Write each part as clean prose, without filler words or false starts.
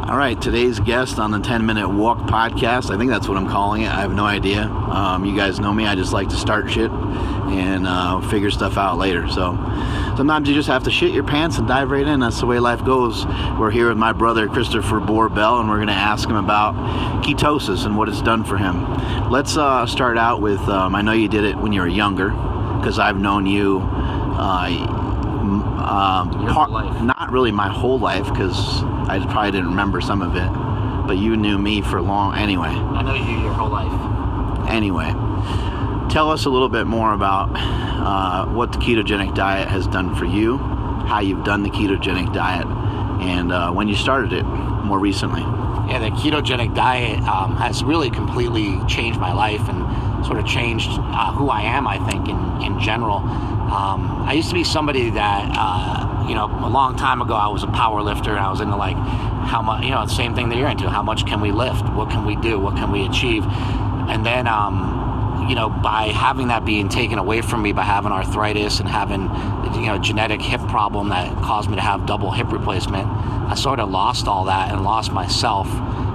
All right, today's guest on the 10-Minute Walk podcast, I think that's what I'm calling it. I have no idea. You guys know me. I just like to start shit and figure stuff out later. So sometimes you just have to shit your pants and dive right in. That's the way life goes. We're here with my brother, Christopher Borbell, and we're going to ask him about ketosis and what it's done for him. Let's start out with, I know you did it when you were younger, because I've known you not really my whole life, because I probably didn't remember some of it, but you knew me for long anyway. I know you your whole life. Anyway, tell us a little bit more about what the ketogenic diet has done for you, how you've done the ketogenic diet, and when you started it more recently. Yeah, the ketogenic diet has really completely changed my life and sort of changed who I am, I think, in general. I used to be somebody that, a long time ago, I was a power lifter, and I was into like how much, the same thing that you're into. How much can we lift? What can we do? What can we achieve? And then, by having that being taken away from me, by having arthritis and having, genetic hip problem that caused me to have double hip replacement, I sort of lost all that and lost myself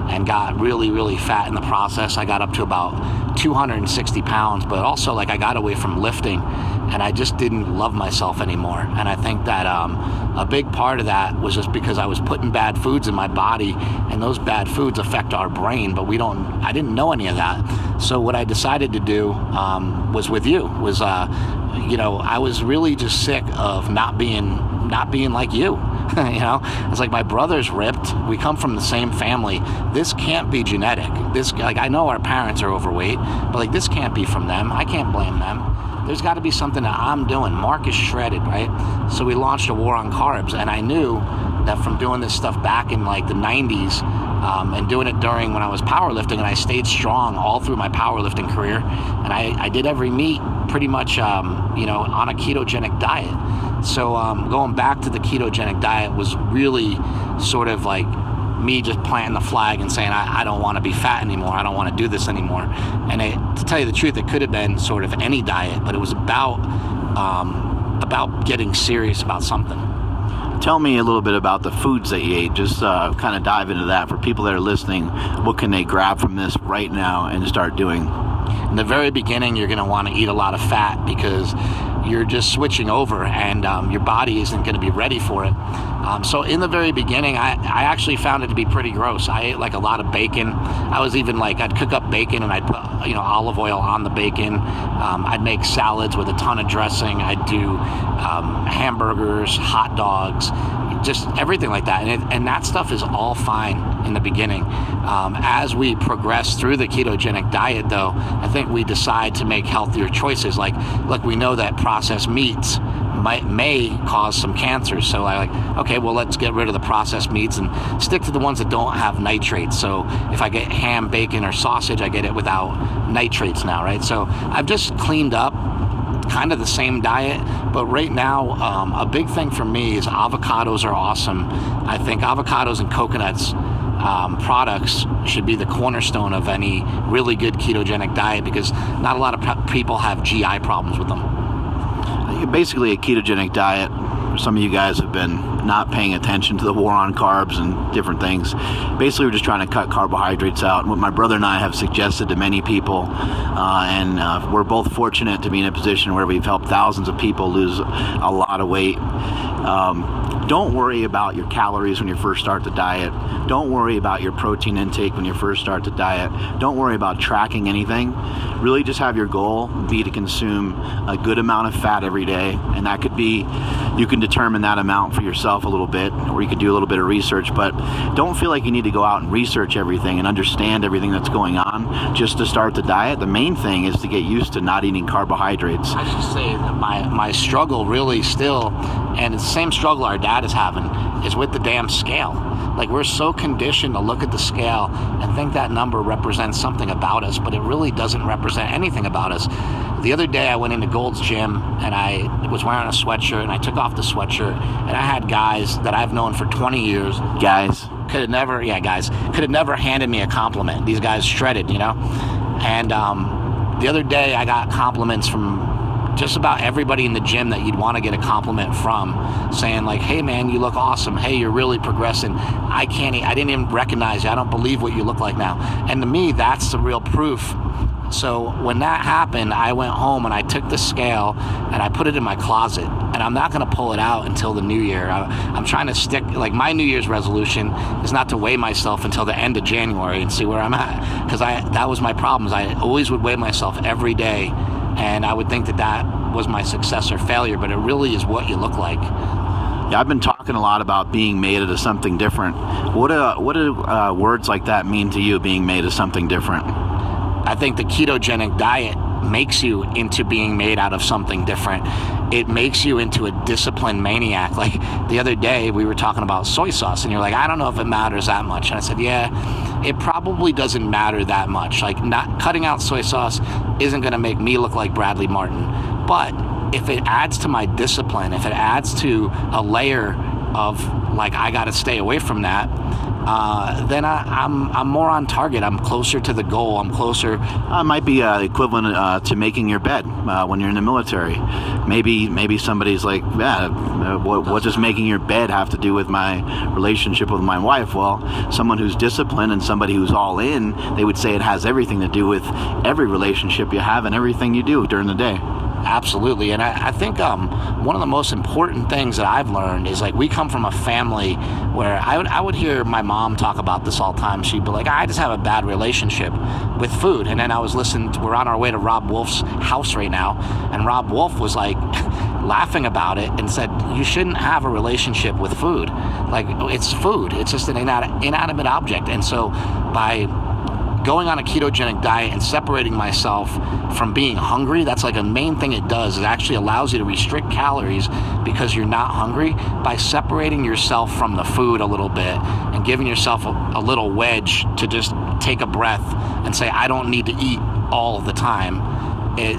and got really, really fat in the process. I got up to about 260 pounds, but also I got away from lifting, and I just didn't love myself anymore. And I think that a big part of that was just because I was putting bad foods in my body, and those bad foods affect our brain, but I didn't know any of that. So what I decided to do was with you, I was really just sick of not being like you. It's like my brother's ripped. We come from the same family. This can't be genetic. I know our parents are overweight, but this can't be from them. I can't blame them. There's got to be something that I'm doing. Mark is shredded, right? So we launched a war on carbs, and I knew that from doing this stuff back in the 90s and doing it during when I was powerlifting, and I stayed strong all through my powerlifting career, and I did every meet pretty much, on a ketogenic diet. So going back to the ketogenic diet was really sort of like me just planting the flag and saying, I don't want to be fat anymore. I don't want to do this anymore. And to tell you the truth, it could have been sort of any diet, but it was about getting serious about something. Tell me a little bit about the foods that you ate. Just kind of dive into that for people that are listening. What can they grab from this right now and start doing? In the very beginning, you're going to want to eat a lot of fat because you're just switching over, and your body isn't going to be ready for it. So in the very beginning, I actually found it to be pretty gross. I ate a lot of bacon. I was even I'd cook up bacon and I'd put olive oil on the bacon. I'd make salads with a ton of dressing. I'd do hamburgers, hot dogs, just everything like that. And that stuff is all fine in the beginning. As we progress through the ketogenic diet, though, I think we decide to make healthier choices. Look, we know that processed meats may cause some cancer. So okay, well, let's get rid of the processed meats and stick to the ones that don't have nitrates. So if I get ham, bacon, or sausage, I get it without nitrates now, right? So I've just cleaned up kind of the same diet, but right now a big thing for me is avocados are awesome. I think avocados and coconuts products should be the cornerstone of any really good ketogenic diet, because not a lot of people have GI problems with them. Basically, a ketogenic diet, some of you guys have been not paying attention to the war on carbs and different things. Basically, we're just trying to cut carbohydrates out. And what my brother and I have suggested to many people, and we're both fortunate to be in a position where we've helped thousands of people lose a lot of weight. Don't worry about your calories when you first start the diet. Don't worry about your protein intake when you first start the diet. Don't worry about tracking anything. Really just have your goal be to consume a good amount of fat every day. And that could be, you can determine that amount for yourself a little bit, or you could do a little bit of research, but don't feel like you need to go out and research everything and understand everything that's going on just to start the diet. The main thing is to get used to not eating carbohydrates. I should say that my struggle really still, and it's the same struggle our dad is having, is with the damn scale. We're so conditioned to look at the scale and think that number represents something about us, but it really doesn't represent anything about us. The other day I went into Gold's Gym and I was wearing a sweatshirt, and I took off the sweatshirt, and I had guys that I've known for 20 years. Guys could have never handed me a compliment. These guys shredded, And the other day I got compliments from just about everybody in the gym that you'd want to get a compliment from, saying like, hey man, you look awesome. Hey, you're really progressing. I didn't even recognize you. I don't believe what you look like now. And to me, that's the real proof. So when that happened, I went home and I took the scale and I put it in my closet, and I'm not going to pull it out until the new year. I'm trying to stick, like, my New Year's resolution is not to weigh myself until the end of January and see where I'm at, because that was my problem. I always would weigh myself every day, and I would think that was my success or failure, but it really is what you look like. Yeah, I've been talking a lot about being made into something different. What do words like that mean to you, being made of something different? I think the ketogenic diet makes you into being made out of something different. It makes you into a disciplined maniac. Like the other day, we were talking about soy sauce, and you're like, I don't know if it matters that much. And I said, yeah, it probably doesn't matter that much. Like, not cutting out soy sauce isn't going to make me look like Bradley Martin. But if it adds to my discipline, if it adds to a layer of, like, I got to stay away from that, then I'm more on target. I'm closer to the goal. I'm closer. Might be equivalent to making your bed when you're in the military. Maybe somebody's like, yeah, what does making your bed have to do with my relationship with my wife? Well, someone who's disciplined and somebody who's all in, they would say it has everything to do with every relationship you have and everything you do during the day. Absolutely. And I think one of the most important things that I've learned is, like, we come from a family where I would hear my mom talk about this all the time. She'd be like, I just have a bad relationship with food. And then I was listening, we're on our way to Rob Wolf's house right now, and Rob Wolf was like laughing about it and said, you shouldn't have a relationship with food. Like, it's food. It's just an inanimate object. And so by going on a ketogenic diet and separating myself from being hungry, that's like a main thing it does. It actually allows you to restrict calories because you're not hungry, by separating yourself from the food a little bit and giving yourself a little wedge to just take a breath and say, I don't need to eat all the time.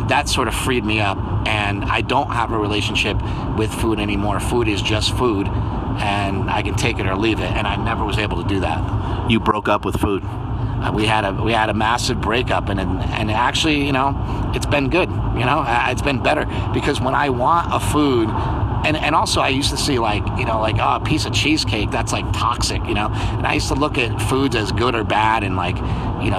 That sort of freed me up, and I don't have a relationship with food anymore. Food is just food, and I can take it or leave it, and I never was able to do that. You broke up with food. We had a massive breakup, and actually, it's been good. It's been better, because when I want a food, and also I used to see a piece of cheesecake, that's like toxic, and I used to look at foods as good or bad, and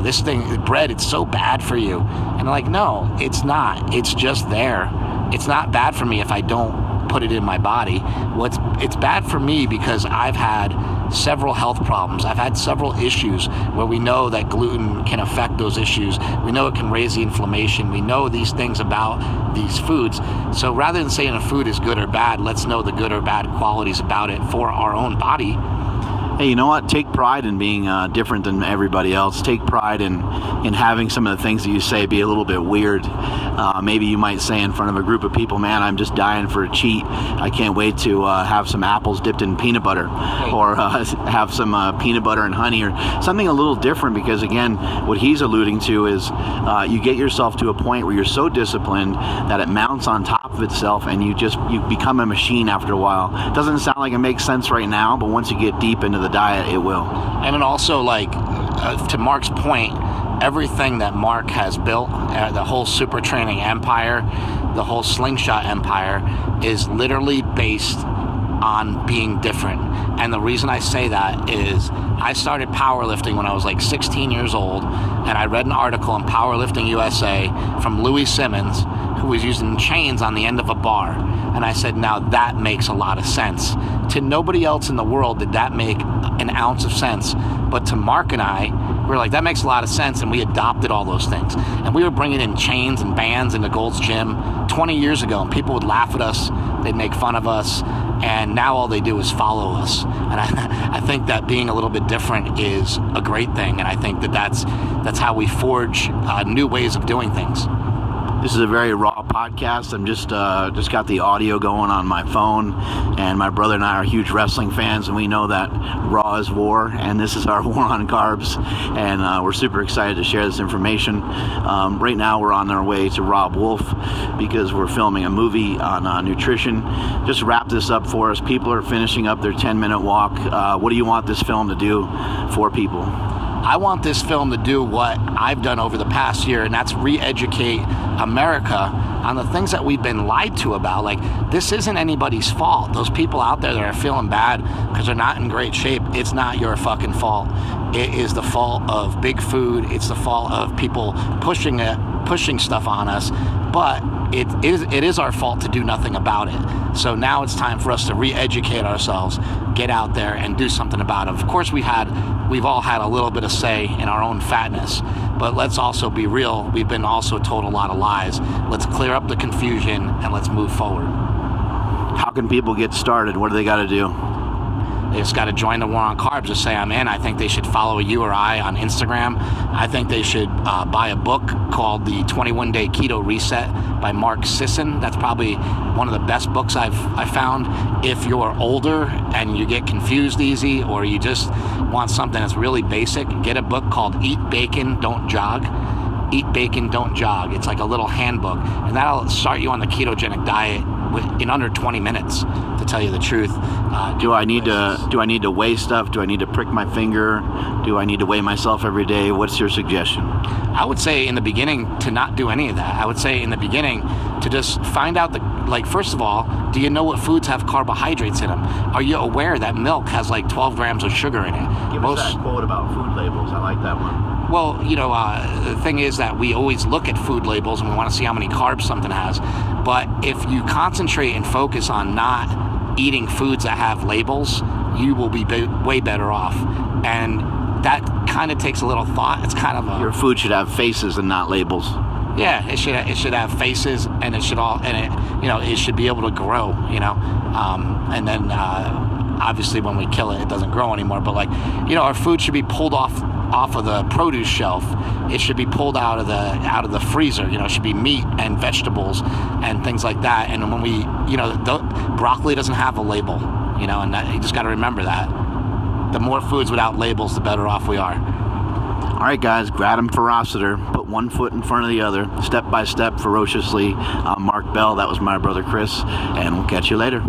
this thing, bread, it's so bad for you, and like, no, it's not. It's just there. It's not bad for me if I don't put it in my body. It's bad for me because I've had several health problems. I've had several issues where we know that gluten can affect those issues. We know it can raise the inflammation. We know these things about these foods. So rather than saying a food is good or bad, let's know the good or bad qualities about it for our own body. Hey, you know what? Take pride in being different than everybody else. Take pride in having some of the things that you say be a little bit weird. Maybe you might say in front of a group of people, man, I'm just dying for a cheat. I can't wait to have some apples dipped in peanut butter, or have some peanut butter and honey, or something a little different, because, again, what he's alluding to is you get yourself to a point where you're so disciplined that it mounts on top of itself, and you become a machine after a while. It doesn't sound like it makes sense right now, but once you get deep into the diet, it will. And then also, to Mark's point, everything that Mark has built, the whole super training empire, the whole slingshot empire, is literally based on being different. And the reason I say that is I started powerlifting when I was like 16 years old, and I read an article in Powerlifting USA from Louis Simmons, who was using chains on the end of a bar. And I said, now that makes a lot of sense. To nobody else in the world did that make an ounce of sense. But to Mark and I, we were like, that makes a lot of sense, and we adopted all those things. And we were bringing in chains and bands into Gold's Gym 20 years ago, and people would laugh at us, they'd make fun of us, and now all they do is follow us. And I think that being a little bit different is a great thing, and I think that's how we forge new ways of doing things. This is a very raw podcast. I'm just got the audio going on my phone, and my brother and I are huge wrestling fans, and we know that raw is war, and this is our war on carbs, and we're super excited to share this information. Right now we're on our way to Rob Wolf because we're filming a movie on nutrition. Just wrap this up for us. People are finishing up their 10-minute walk. What do you want this film to do for people? I want this film to do what I've done over the past year, and that's re-educate America on the things that we've been lied to about. Like, this isn't anybody's fault. Those people out there that are feeling bad because they're not in great shape, it's not your fucking fault. It is the fault of big food. It's the fault of people pushing stuff on us. But it is our fault to do nothing about it. So now it's time for us to re-educate ourselves, get out there and do something about it. Of course, we've all had a little bit of say in our own fatness, but let's also be real. We've been also told a lot of lies. Let's clear up the confusion and let's move forward. How can people get started? What do they got to do? They just got to join the War on Carbs. Just say I'm in. I think they should follow you or I on Instagram. I think they should buy a book called The 21-Day Keto Reset by Mark Sisson. That's probably one of the best books I've found. If you're older and you get confused easy, or you just want something that's really basic, get a book called Eat Bacon, Don't Jog. Eat Bacon, Don't Jog. It's like a little handbook, and that'll start you on the ketogenic diet in under 20 minutes, to tell you the truth. Do I need to weigh stuff? Do I need to prick my finger? Do I need to weigh myself every day? What's your suggestion? I would say in the beginning to not do any of that. I would say in the beginning to just find out first of all, do you know what foods have carbohydrates in them? Are you aware that milk has like 12 grams of sugar in it? Give us that quote about food labels. I like that one. Well, the thing is that we always look at food labels and we want to see how many carbs something has. But if you concentrate and focus on not eating foods that have labels, you will be way better off. And that kind of takes a little thought. It's kind of your food should have faces and not labels. Yeah, it should have faces, and it should be able to grow. And then obviously when we kill it, it doesn't grow anymore. But our food should be pulled off of the produce shelf. It should be pulled out of the freezer. It should be meat and vegetables and things like that. And when broccoli doesn't have a label. And you just got to remember that. The more foods without labels, the better off we are. All right, guys, Gratum Ferociter. Put one foot in front of the other, step by step, ferociously. I'm Mark Bell. That was my brother Chris, and we'll catch you later.